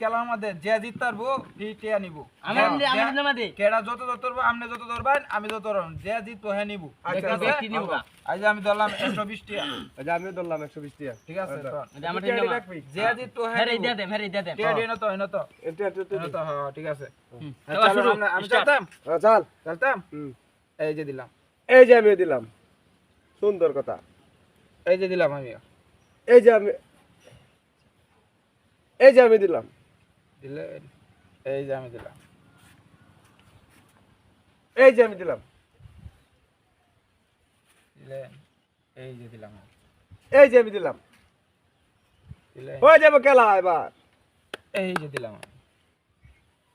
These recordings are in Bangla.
খেলার মধ্যে যে জিত পারবো টিয়া নিব কেডা যত ধরবো আপনি যত ধরবেন আমি যত ধরব যে জিতবো হ্যাঁ নিব আচ্ছা ব্যক্তি নিব আজ আমি ধরলাম 120 টাকা আচ্ছা আমিও ধরলাম 120 টাকা ঠিক আছে তো এটা আমার টিয়া রাখবি যে জিতবো হ্যাঁ হেরে দিয়া দে টিয়া দিন তো হইন তো এটা তো হ্যাঁ ঠিক আছে এবার শুরু আমি চলতাম চল এই যে দিলাম এই যে আমি দিলাম সুন্দর কথা এই যে দিলাম আমি এই যে আমি দিলাম দিলেন এই যে আমি দিলাম এই যে আমি দিলাম দিলেন এই যে দিলাম এই যে আমি দিলাম দিলেন হয়ে যাবে খেলা এবার এই যে দিলাম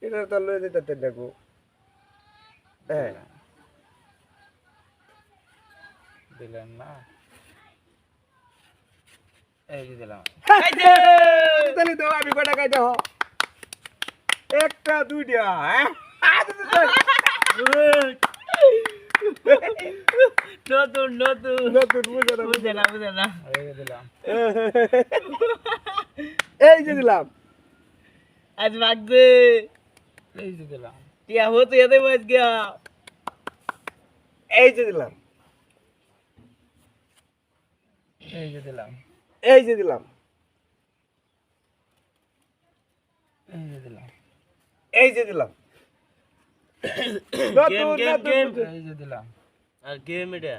এটা তো লয়ে দিতে দেখো হ্যাঁ দিলেন না এই যে দিলাম তাহলে তো আমি কটা খাই দাও একটা দুইটা হ্যাঁ নতুন নতুন বুঝে না এই যে দিলাম এই যে দিলাম আজ ভাগছে এই যে দিলাম টিয়া হতো এতে বাজ গয়া এই যে দিলাম এই যে দিলাম এই যে দিলাম এই যে দিলাম এই যে দিলাম গেম এই যে দিলাম আর গেম এটা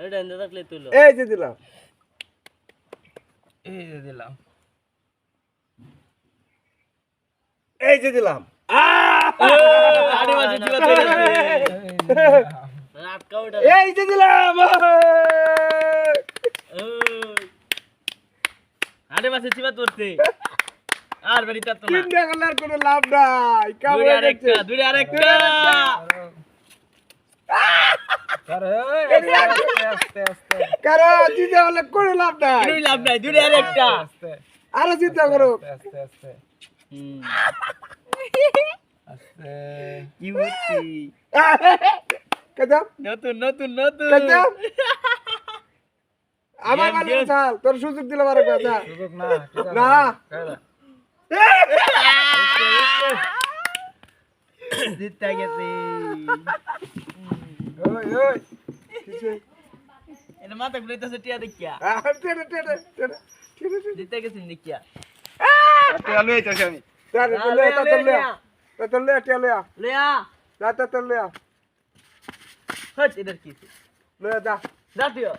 এটা এনে রাখলে তুইলো এই যে দিলাম এই যে দিলাম এই যে দিলাম আরে মাঝে দিবা তো রাত কাউটা এই যে দিলাম আরে মাঝে দিবা তোরতে আর বাড়ি তা তো না তিনটা গলার কোনো লাভ নাই দুই আরেকটা আরে আস্তে আস্তে কারণ জিতে হলে কোনো লাভ নাই দুই লাভ নাই দুই আরেকটা আস্তে আরো চিন্তা করো আস্তে আস্তে আস্তে কি হচ্ছে কাজাম নতুন কাজাম আমার মানে চাল তোর সুযোগ দিলে মারে কথা সুযোগ না না কারা জিততে গেছে ওই ওই এটা মাথা ঘুরাইতেছে টিয়া দেখিয়া টেনে জিততে গেছে দেখিয়া চলো এই চাচা আমি লেয়া হট এটার কি যা জাতীয়